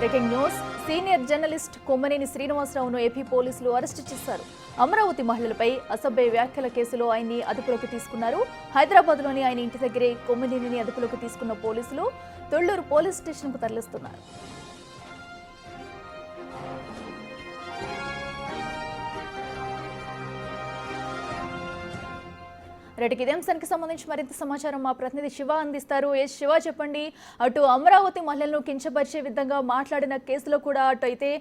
Breaking news. Senior journalist Kommineni శ్రీనివాసరావును AP పోలీసులు arrest చేశారు. అమరావతి మహిళలపై అసభ్య వ్యాఖ్యల కేసులో ఆయన్ని అదుపులోకి తీసుకున్నారు. హైదరాబాద్లోని ఆయన ఇంటి దగ్గరే కొమ్మనేనిని అదుపులోకి తీసుకున్న పోలీసులు తొళ్లూరు పోలీస్ స్టేషన్కు తరలిస్తున్నారు. రెడ్డికి ఇదే అంశానికి సంబంధించి మరింత సమాచారం మా ప్రతినిధి శివ అందిస్తారు. శివ, చెప్పండి. అటు అమరావతి మహిళలను కించపరిచే విధంగా మాట్లాడిన కేసులో కూడా అటు అయితే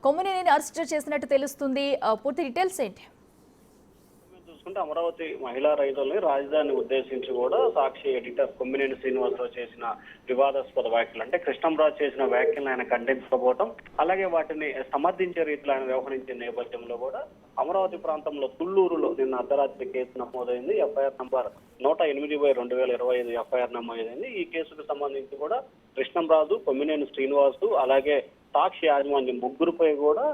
కొమ్మనేనిని అరెస్ట్ చేసినట్టు తెలుస్తుంది. పూర్తి డీటెయిల్స్ ఏంటి? చూసుకుంటే అమరావతి మహిళా రైతుల్ని రాజధాని ఉద్దేశించి కూడా సాక్షి ఎడిటర్ కొమ్మినేని శ్రీనివాసరావు చేసిన వివాదాస్పద వ్యాఖ్యలు, అంటే కృష్ణంరాజు చేసిన వ్యాఖ్యలను ఆయన ఖండించకపోవడం, అలాగే వాటిని సమర్థించే రీతిలో ఆయన వ్యవహరించిన నేపథ్యంలో కూడా అమరావతి ప్రాంతంలో తుళ్లూరులో నిన్న అర్ధరాత్రి కేసు నమోదైంది. ఎఫ్ఐఆర్ నంబర్ 108/2025 ఎఫ్ఐఆర్ నమోదైంది. ఈ కేసుకు సంబంధించి కూడా కృష్ణంరాజు, కొమ్మినేని శ్రీనివాసు, అలాగే సాక్షి యాజమాన్యం ముగ్గురుపై కూడా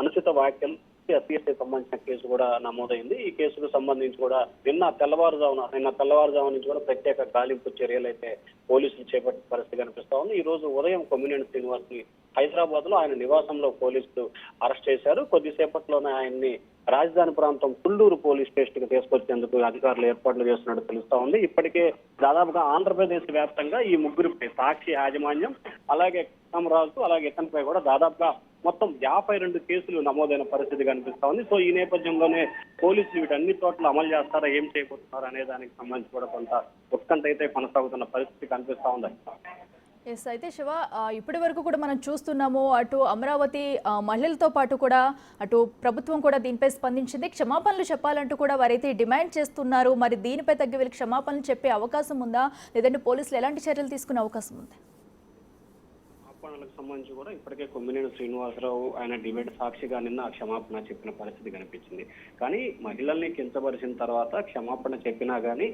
అనుచిత వ్యాఖ్యలు ఎస్సీఎస్ఐ సంబంధించిన కేసు కూడా నమోదైంది. ఈ కేసుకు సంబంధించి కూడా నిన్న తెల్లవారుజాము నుంచి కూడా ప్రత్యేక గాలింపు చర్యలు అయితే పోలీసులు చేపట్టిన పరిస్థితి కనిపిస్తా ఉంది. ఈ రోజు ఉదయం కొమ్మినేని శ్రీనివాస్ ని హైదరాబాద్ లో ఆయన నివాసంలో పోలీసులు అరెస్ట్ చేశారు. కొద్దిసేపట్లోనే ఆయన్ని రాజధాని ప్రాంతం తుళ్లూరు పోలీస్ స్టేషన్ కి తీసుకొచ్చేందుకు అధికారులు ఏర్పాట్లు చేస్తున్నట్టు తెలుస్తా ఉంది. ఇప్పటికే దాదాపుగా ఆంధ్రప్రదేశ్ వ్యాప్తంగా ఈ ముగ్గురిపై సాక్షి యాజమాన్యం, అలాగే కృష్ణంరాజు, అలాగే ఇతనిపై కూడా దాదాపుగా మొత్తం 52 కేసులు నమోదైన పరిస్థితి కనిపిస్తా ఉంది. సో ఈ నేపథ్యంలోనే పోలీసులు వీటన్ని చోట్ల అమలు చేస్తారా, ఏం చేయబోతున్నారా అనే దానికి సంబంధించి కూడా కొంత ఉత్కంఠ అయితే కొనసాగుతున్న పరిస్థితి కనిపిస్తా ఉంది. ఎస్, అయితే శివ, ఇప్పటి వరకు కూడా మనం చూస్తున్నాము అటు అమరావతి మహిళలతో పాటు కూడా అటు ప్రభుత్వం కూడా దీనిపై స్పందించింది. క్షమాపణలు చెప్పాలంటూ కూడా వారైతే డిమాండ్ చేస్తున్నారు. మరి దీనిపై తగ్గ వీళ్ళకి క్షమాపణలు చెప్పే అవకాశం ఉందా, లేదంటే పోలీసులు ఎలాంటి చర్యలు తీసుకునే అవకాశం ఉంది? క్షమాపణలకు సంబంధించి కూడా ఇప్పటికే కొమ్మినేని శ్రీనివాసరావు ఆయన డిబేట్ సాక్షిగా నిన్న క్షమాపణ చెప్పిన పరిస్థితి కనిపించింది. కానీ మహిళల్ని కించపరిచిన తర్వాత క్షమాపణ చెప్పినా కానీ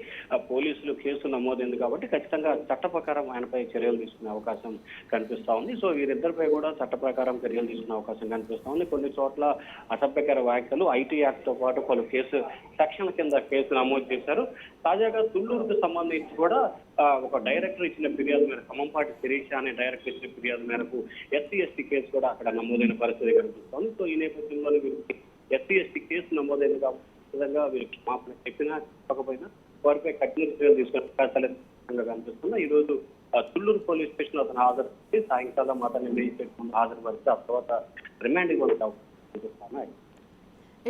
పోలీసులు కేసు నమోదైంది కాబట్టి ఖచ్చితంగా చట్ట ప్రకారం ఆయనపై చర్యలు తీసుకునే అవకాశం కనిపిస్తా ఉంది. సో వీరిద్దరిపై కూడా చట్ట ప్రకారం చర్యలు తీసుకునే అవకాశం కనిపిస్తా ఉంది. కొన్ని చోట్ల అసభ్యకర వ్యాఖ్యలు, ఐటీ యాక్ట్ తో పాటు పలు కేసు సెక్షన్ల కింద కేసు నమోదు చేశారు. తాజాగా తుళ్లూరుకు సంబంధించి కూడా ఒక డైరెక్టర్ ఇచ్చిన ఫిర్యాదు మేరకు, ఖమ్మంపాటి శిరీష అనే డైరెక్టర్ ఇచ్చిన ఫిర్యాదు మేరకు ఎస్సీ/ఎస్టీ కేసు కూడా అక్కడ నమోదైన పరిస్థితి కనిపిస్తోంది. సో ఈ నేపథ్యంలో వీరికి ఎస్సీ/ఎస్టీ కేసు నమోదైంది కాబట్టి వీరికి క్షమాపణ చెప్పినా చెప్పకపోయినా వారిపై కఠిన చర్యలు తీసుకునే అవకాశాలు కనిపిస్తుంది. ఈ రోజు తుళ్లూరు పోలీస్ స్టేషన్ అతను హాజరు సాయంకాలం అతన్ని మేజిస్ట్రేట్ ముందు హాజరుపరిచి ఆ తర్వాత రిమాండ్ ఇవ్వడానికి.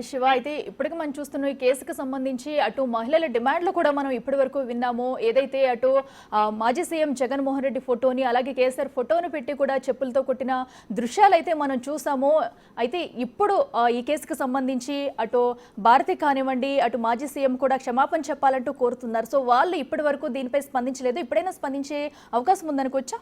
శివ, అయితే ఇప్పటికి మనం చూస్తున్న ఈ కేసుకు సంబంధించి అటు మహిళల డిమాండ్లు కూడా మనం ఇప్పటి వరకు విన్నాము. ఏదైతే అటు మాజీ సీఎం జగన్మోహన్ రెడ్డి ఫోటోని, అలాగే కేసీఆర్ ఫోటోను పెట్టి కూడా చెప్పులతో కొట్టిన దృశ్యాలు అయితే మనం చూసాము. అయితే ఇప్పుడు ఈ కేసుకు సంబంధించి అటు భారతి కానివ్వండి, అటు మాజీ సీఎం కూడా క్షమాపణ చెప్పాలంటూ కోరుతున్నారు. సో వాళ్ళు ఇప్పటి వరకు దీనిపై స్పందించలేదు. ఇప్పుడైనా స్పందించే అవకాశం ఉందనుకోవచ్చా?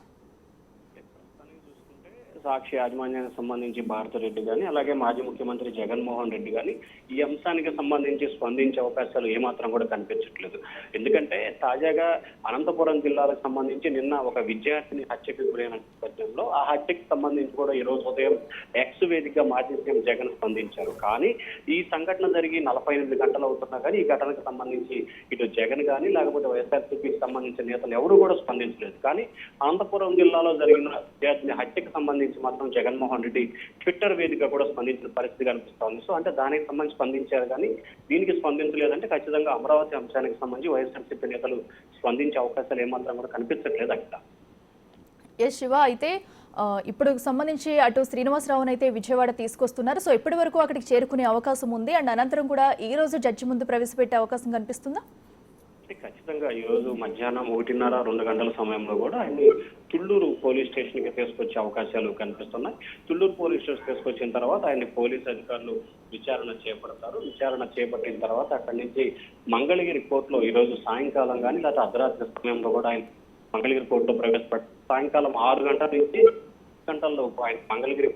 సాక్షి యాజమాన్యానికి సంబంధించి భారతిరెడ్డి కానీ, అలాగే మాజీ ముఖ్యమంత్రి జగన్మోహన్ రెడ్డి కానీ ఈ అంశానికి సంబంధించి స్పందించే అవకాశాలు ఏమాత్రం కూడా కనిపించట్లేదు. ఎందుకంటే తాజాగా అనంతపురం జిల్లాలకు సంబంధించి నిన్న ఒక విద్యార్థిని హత్యకు గురైన నేపథ్యంలో ఆ హత్యకు సంబంధించి కూడా ఈ రోజు ఉదయం ఎక్స్ వేదికగా మాజీ సీఎం జగన్ స్పందించారు. కానీ ఈ సంఘటన జరిగి 48 గంటలు అవుతున్నా కానీ ఈ ఘటనకు సంబంధించి ఇటు జగన్ కానీ లేకపోతే వైఎస్ఆర్సీపీకి సంబంధించిన నేతలు ఎవరు కూడా స్పందించలేదు. కానీ అనంతపురం జిల్లాలో జరిగిన విద్యార్థిని హత్యకు సంబంధించి మాత్రం జగన్మోహన్ రెడ్డి ట్విట్టర్ వేదిక కూడా స్పందించిన పరిస్థితి కనిపిస్తా ఉంది. సో అంటే దానికి సంబంధించి స్పందించారు కానీ దీనికి స్పందించలేదంటే ఖచ్చితంగా అమరావతి అంశానికి సంబంధించి వైఎస్ఆర్సీపీ నేతలు స్పందించే అవకాశాలు ఏమాత్రం కూడా కనిపించట్లేదు అక్కడ. ఎస్ శివ, అయితే ఇప్పుడు సంబంధించి అటు శ్రీనివాసరావును అయితే విజయవాడ తీసుకొస్తున్నారు. సో ఇప్పటి వరకు అక్కడికి చేరుకునే అవకాశం ఉంది. అండ్ అనంతరం కూడా ఈ రోజు జడ్జి ముందు ప్రవేశపెట్టే అవకాశం కనిపిస్తుందా? ఖచ్చితంగా ఈ రోజు మధ్యాహ్నం 1:30-2 గంటల సమయంలో కూడా ఆయన్ని తుళ్లూరు పోలీస్ స్టేషన్ కి తీసుకొచ్చే అవకాశాలు కనిపిస్తున్నాయి. తుళ్లూరు పోలీస్ స్టేషన్ తీసుకొచ్చిన తర్వాత ఆయన్ని పోలీస్ అధికారులు విచారణ చేపడతారు. విచారణ చేపట్టిన తర్వాత అక్కడి నుంచి మంగళగిరి కోర్టులో ఈ రోజు సాయంకాలం కానీ లేదా అర్ధరాత్రి సమయంలో కూడా ఆయన మంగళగిరి కోర్టులో ప్రవేశపెట్టారు. సాయంకాలం 6 గంటల నుంచి 6 గంటల్లో ఆయన మంగళగిరి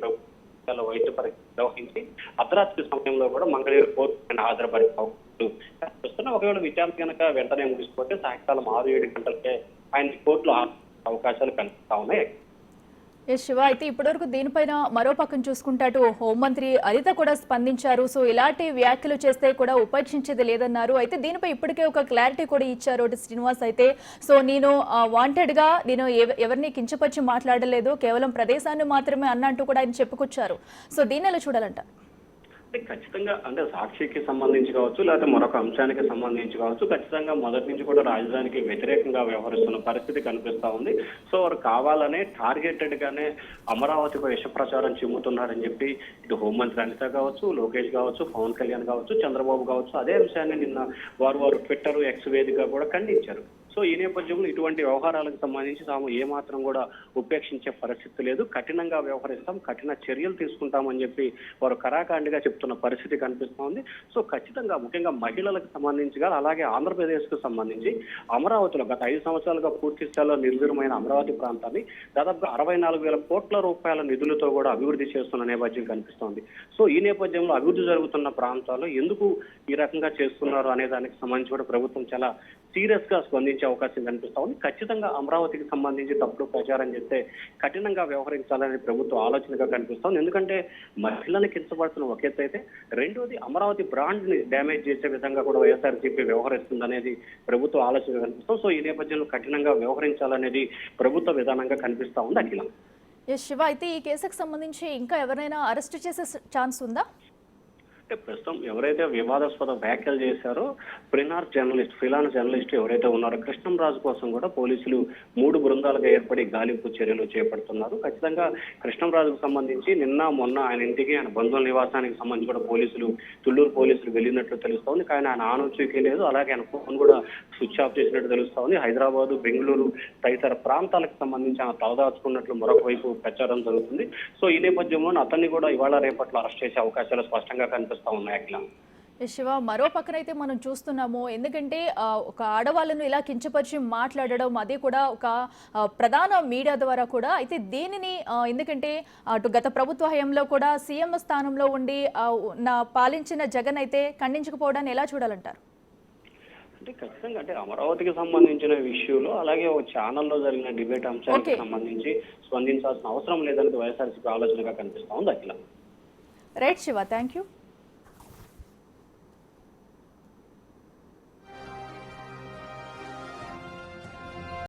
వైద్య పరీక్ష నిర్వహించి అర్ధరాత్రి సమయంలో కూడా మంగళగిరి కోర్టు ఆయన హాజరుపరిచే అవకాశం. ఒకవేళ విచారణ కనుక వెంటనే ముగిసిపోతే సాయంకాలం 6-7 గంటలకే ఆయన కోర్టులో అవకాశాలు కనిపిస్తా ఉన్నాయి. ఎస్ శివ, అయితే ఇప్పటివరకు దీనిపైన మరో పక్కన చూసుకుంటే అటు హోంమంత్రి అనిత కూడా స్పందించారు. సో ఇలాంటి వ్యాఖ్యలు చేస్తే కూడా ఉపేక్షించేది లేదన్నారు. అయితే దీనిపై ఇప్పటికే ఒక క్లారిటీ కూడా ఇచ్చారు అటు శ్రీనివాస్ అయితే. సో నేను వాంటెడ్ గా నేను ఎవరిని కించపరిచి మాట్లాడలేదు, కేవలం ప్రదేశాన్ని మాత్రమే అన్నట్టు కూడా ఆయన చెప్పుకొచ్చారు. సో దీన్ని ఎలా చూడాలంట? అంటే ఖచ్చితంగా అంటే సాక్షికి సంబంధించి కావచ్చు, లేకపోతే మరొక అంశానికి సంబంధించి కావచ్చు, ఖచ్చితంగా మొదటి నుంచి కూడా రాజధానికి వ్యతిరేకంగా వ్యవహరిస్తున్న పరిస్థితి కనిపిస్తా ఉంది. సో వారు కావాలనే టార్గెటెడ్ గానే అమరావతిపై విష ప్రచారం చిమ్ముతున్నారని చెప్పి ఇటు హోంమంత్రి అనిత కావచ్చు, లోకేష్ కావచ్చు, పవన్ కళ్యాణ్ కావచ్చు, చంద్రబాబు కావచ్చు, అదే అంశాన్ని నిన్న వారు ట్విట్టర్, ఎక్స్ వేదికగా కూడా ఖండించారు. సో ఈ నేపథ్యంలో ఇటువంటి వ్యవహారాలకు సంబంధించి తాము ఏమాత్రం కూడా ఉపేక్షించే పరిస్థితి లేదు, కఠినంగా వ్యవహరిస్తాం, కఠిన చర్యలు తీసుకుంటామని చెప్పి వారు కరాఖండిగా చెప్తున్న పరిస్థితి కనిపిస్తోంది. సో ఖచ్చితంగా ముఖ్యంగా మహిళలకు సంబంధించి కానీ అలాగే ఆంధ్రప్రదేశ్ కు సంబంధించి అమరావతిలో గత 5 సంవత్సరాలుగా పూర్తి స్థాయిలో నిర్వీర్యమైన అమరావతి ప్రాంతాన్ని దాదాపుగా 64,000 కోట్ల రూపాయల నిధులతో కూడా అభివృద్ధి చేస్తున్న నేపథ్యం కనిపిస్తోంది. సో ఈ నేపథ్యంలో అభివృద్ధి జరుగుతున్న ప్రాంతాల్లో ఎందుకు ఈ రకంగా చేస్తున్నారు అనే దానికి సంబంధించి కూడా ప్రభుత్వం చాలా సీరియస్ గా స్పందించే అవకాశం కనిపిస్తా ఉంది. ఖచ్చితంగా అమరావతికి సంబంధించి తప్పుడు ప్రచారం చేస్తే కఠినంగా వ్యవహరించాలనే ప్రభుత్వ ఆలోచనగా కనిపిస్తోంది. ఎందుకంటే మహిళలను కించబడుతున్న ఒక ఎత్తు అయితే, రెండోది అమరావతి బ్రాండ్ ని డ్యామేజ్ చేసే విధంగా కూడా వైఎస్ఆర్సీపీ వ్యవహరిస్తుంది అనేది ప్రభుత్వ ఆలోచనగా కనిపిస్తుంది. సో ఈ నేపథ్యంలో కఠినంగా వ్యవహరించాలనేది ప్రభుత్వ విధానంగా కనిపిస్తా ఉంది. అఖిల. ఎస్ శివ, అయితే ఈ కేసుకు సంబంధించి ఇంకా ఎవరైనా అరెస్ట్ చేసే ఛాన్స్ ఉందా? అంటే ప్రస్తుతం ఎవరైతే వివాదాస్పద వ్యాఖ్యలు చేశారో ఫ్రీలాన్స్ జర్నలిస్ట్ ఎవరైతే ఉన్నారో కృష్ణంరాజు కోసం కూడా పోలీసులు 3 బృందాలుగా ఏర్పడి గాలింపు చర్యలు చేపడుతున్నారు. ఖచ్చితంగా కృష్ణంరాజుకు సంబంధించి నిన్న మొన్న ఆయన ఇంటికి, ఆయన బంధువుల నివాసానికి సంబంధించి కూడా తుళ్ళూరు పోలీసులు వెళ్ళినట్లు తెలుస్తోంది. కానీ ఆయన ఆనూచీకి లేదు, అలాగే ఆయన ఫోన్ కూడా స్విచ్ ఆఫ్ చేసినట్టు తెలుస్తోంది. హైదరాబాద్, బెంగళూరు తదితర ప్రాంతాలకు సంబంధించి ఆయన తలదాచుకున్నట్లు మరొక వైపు ప్రచారం జరుగుతుంది. సో ఈ నేపథ్యంలో అతన్ని కూడా ఇవాళ రేపట్లో అరెస్ట్ చేసే అవకాశాలు స్పష్టంగా కనిపిస్తాయి. శివ, మరో పక్కనైతే మనం చూస్తున్నాము, ఎందుకంటే ఒక ఆడవాళ్ళను ఇలా కించపరిచి మాట్లాడడం, అది కూడా ఒక ప్రధాన మీడియా ద్వారా కూడా. అయితే దీనిని ఎందుకంటే అటు గత ప్రభుత్వ హయాంలో కూడా సీఎం స్థానంలో ఉండి పాలించిన జగన్ అయితే ఖండించకపోవడాన్ని ఎలా చూడాలంటారు? అంటే ఖచ్చితంగా అంటే అమరావతికి సంబంధించిన విషయంలో అలాగే ఒక ఛానల్లో జరిగిన డిబేట్ అంశానికి సంబంధించి స్పందించాల్సిన అవసరం లేదనేది వైఎస్ఆర్సీపీ ఆలోచనగా కనిపిస్తా ఉంది. Akhila. Right Shiva, thank you.